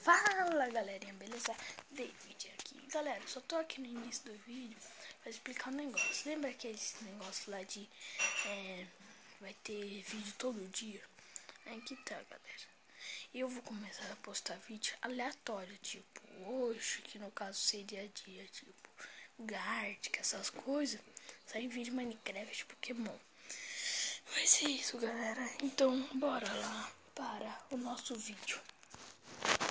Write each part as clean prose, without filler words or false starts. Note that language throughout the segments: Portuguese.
Fala galerinha, beleza? David aqui. Galera, só tô aqui no início do vídeo pra explicar um negócio. Lembra aquele negócio lá de vai ter vídeo todo dia? Aqui tá, galera. E eu vou começar a postar vídeo aleatório, tipo hoje, que no caso seria dia tipo Gartic, essas coisas. Sair vídeo Minecraft, Pokémon. Vai ser isso, galera. Então, bora lá para o nosso vídeo.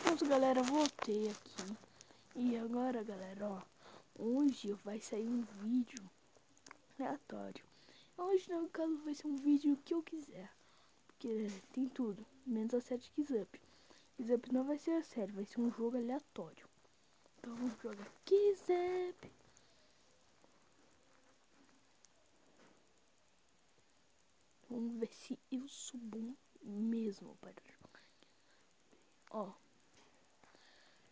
Pronto, galera, voltei aqui. E agora, galera, ó, hoje vai sair um vídeo aleatório. Hoje, no caso, vai ser um vídeo que eu quiser, porque tem tudo, menos a série de Kizup. Kizup não vai ser a série, vai ser um jogo aleatório. Então vamos jogar Kizup. Vamos ver se eu sou bom mesmo para jogar. Ó,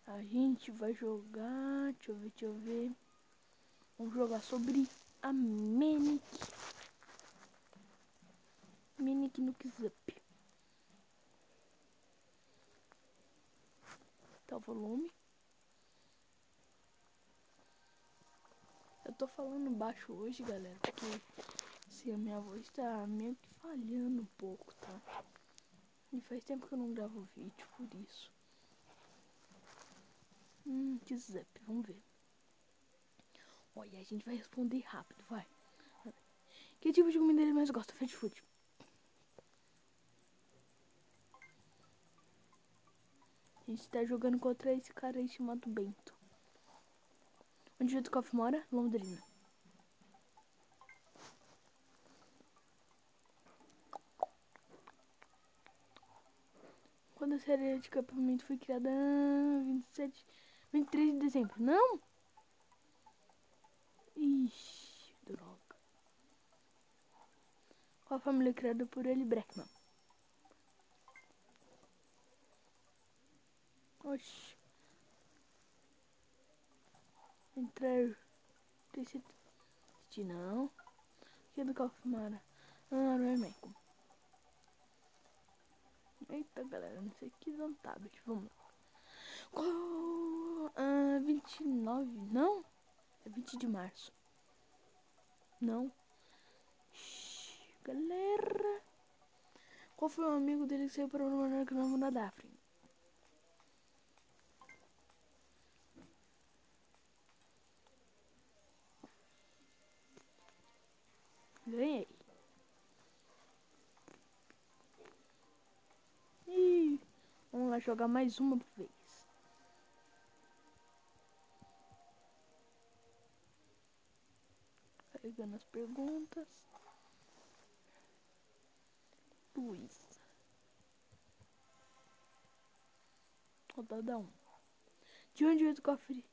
a gente vai jogar, deixa eu ver. Vamos jogar sobre a Manic no Kizup. Tá o volume. Eu tô falando baixo hoje, galera, porque assim, a minha voz tá meio que falhando um pouco, tá? E faz tempo que eu não gravo vídeo, por isso. Kizup, vamos ver. Olha, a gente vai responder rápido, vai. Que tipo de comida ele mais gosta? Fast food. A gente tá jogando contra esse cara aí chamado Bento. Onde o Coffee mora? Londrina. Quando a série de acampamento foi criada? 23 de dezembro. Não? Ixi, droga. Qual a família criada por ele? Breckman. Oxi. Entrar. Não. Que é do Calfimara? Ah, não é Meco. Eita, galera. Não sei que dá um tablet. Vamos lá. Qual? 29. Não? É 20 de março. Não. Shhh, galera. Qual foi o amigo dele que saiu para o novo na Daphne? Ganhei. Ih, vamos lá jogar mais uma vez. Carregando as perguntas. Luiz. Rodada 1. De onde veio o cofre?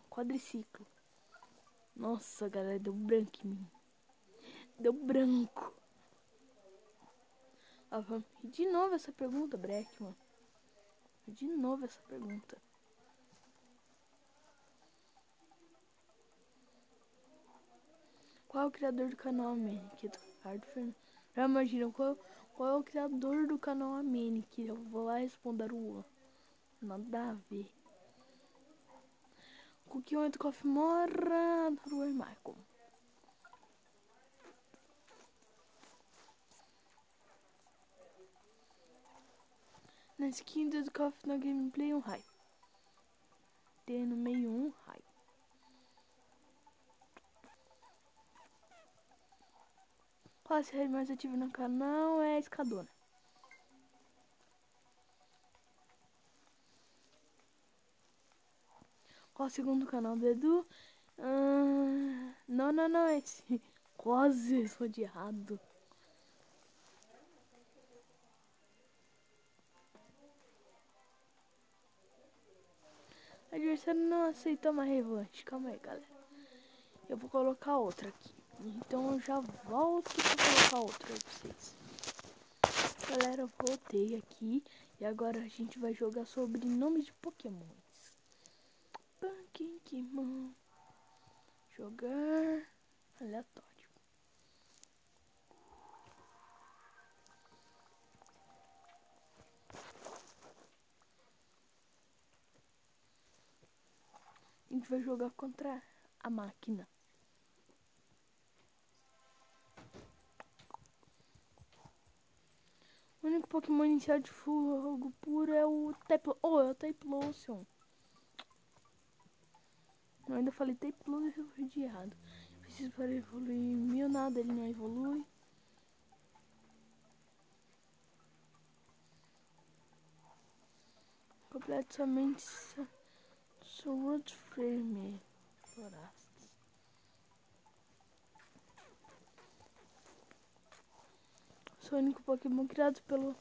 Quadriciclo. Nossa, galera, deu branco em mim. Deu branco. De novo essa pergunta, Breckman. De novo essa pergunta. Qual é o criador do canal Amenic? Já imaginam qual é o criador do canal Amenic? Eu vou lá responder o nada a ver. Com que o Coffee mora? Rua Michael. Na skin do Coffee na gameplay um raio. Tem no meio um raio. Qual a série mais ativa no canal? É a Escadona. Qual o segundo canal do Edu? Não, esse. Quase respondi errado. O adversário não aceitou uma revanche. Calma aí, galera. Eu vou colocar outra aqui. Então eu já volto pra colocar outra aí pra vocês. Galera, eu voltei aqui. E agora a gente vai jogar sobre nomes de pokémons. Pokémon. Jogar aleatório. A gente vai jogar contra a máquina. O único Pokémon inicial de fogo puro é o Typhlosion. Eu ainda falei Typhlosion e eu fui de errado. Preciso para evoluir mil nada, ele não evolui. Complete somente Sword Frame. Florestas. Sou o único Pokémon criado pelo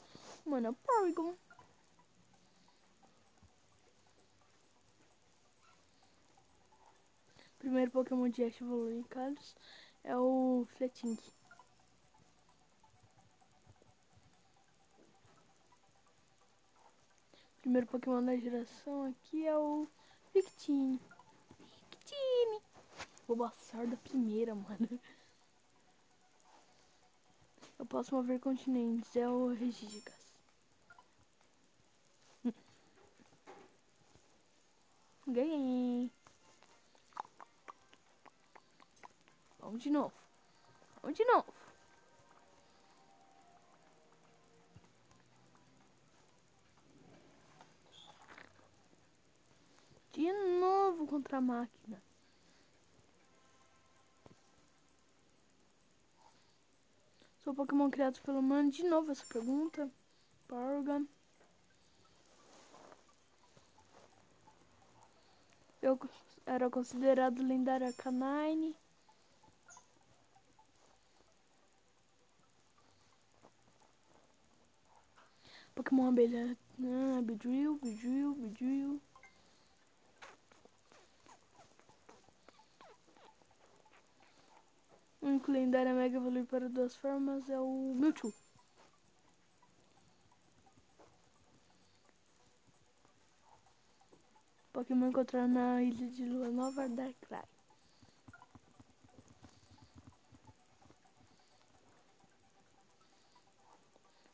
Mano Porygon. Primeiro Pokémon de Ash evoluir em Kalos é o Fletching. Primeiro Pokémon da geração aqui é o Victini. Victini! Vou passar da primeira, mano. Eu posso mover continentes, é o Regigigas. Ganhei! Vamos de novo. Vamos de novo. De novo contra a máquina. Sou Pokémon criado pelo humano. De novo essa pergunta. Porygon. Eu era considerado lendário Arcanine. Pokémon abelha. Beedrill, Beedrill, Beedrill. O único lendário a mega evoluir para duas formas é o Mewtwo. Pokémon encontrado na ilha de Lua Nova, Darkrai.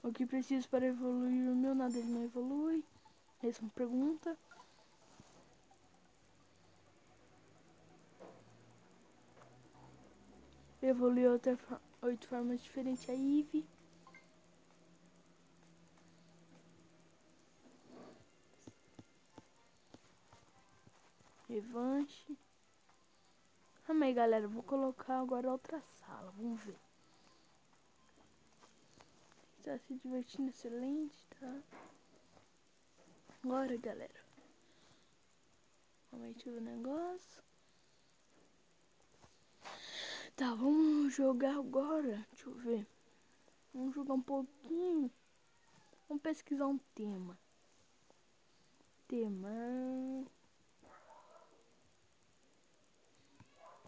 O que preciso para evoluir o meu? Nada, ele não evolui. Essa é uma pergunta. Evoluiu até 8 formas diferentes a Eevee. Revanche. Amei, galera. Vou colocar agora outra sala. Vamos ver. Está se divertindo, excelente, tá? Agora, galera. Aumente o negócio. Tá, vamos jogar agora. Deixa eu ver. Vamos jogar um pouquinho. Vamos pesquisar um tema.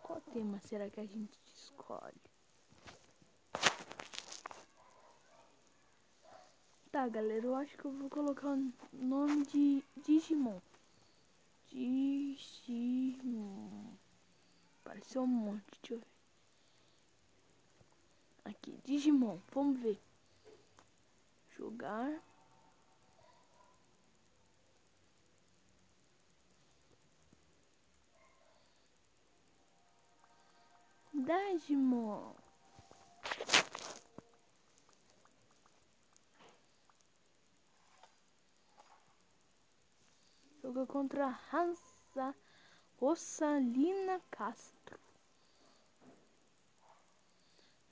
Qual tema será que a gente escolhe? Tá, galera, eu acho que eu vou colocar o nome de Digimon. Digimon. Apareceu um monte, deixa eu ver. Aqui, Digimon, vamos ver. Jogar. Digimon. Joga contra a Rosalina Castro.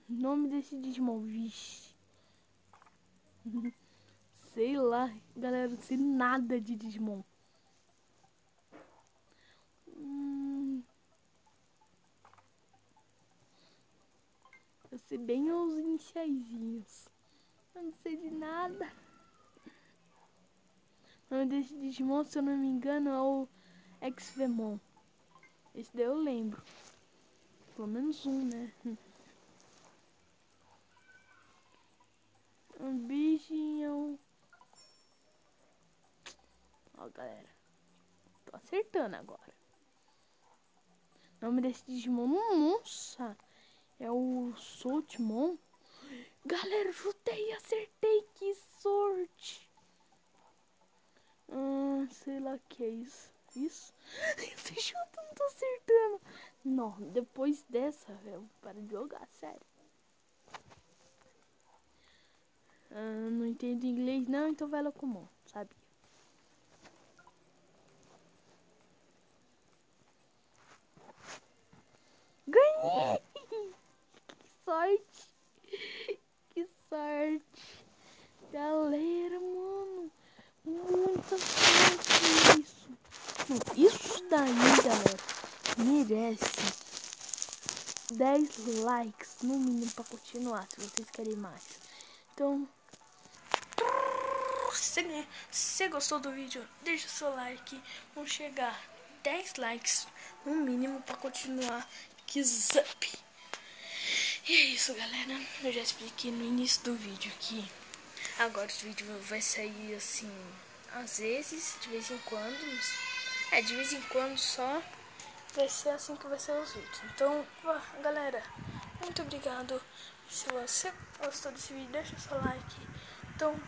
Nome desse Digimon, vixe. Sei lá, galera, não sei nada de Digimon. Eu sei bem os iniciaizinhos. Eu não sei de nada. O nome desse Digimon, se eu não me engano, é o Exvemon. Esse daí eu lembro. Pelo menos um, né? Um bichinho. Ó, galera. Tô acertando agora. O nome desse Digimon, nossa, é o Soltimon. Galera, chutei e acertei. Que sorte. Sei lá que é isso. Isso. Esse chute eu não tô acertando. Não, depois dessa, eu paro de jogar, sério. Não entendo inglês não, então vai lá comum, sabe? Ganhei! Que sorte! Que sorte! Galera, mano, muita sorte isso. Isso daí, galera, merece 10 likes no mínimo pra continuar, se vocês querem mais. Então, se você gostou do vídeo, deixa o seu like. Vamos chegar 10 likes no mínimo pra continuar. Que zap! E é isso, galera. Eu já expliquei no início do vídeo que agora o vídeo vai sair assim, às vezes, de vez em quando. De vez em quando só. Vai ser assim que vai ser os vídeos. Então, galera, muito obrigado. Se você gostou desse vídeo, deixa seu like. Então,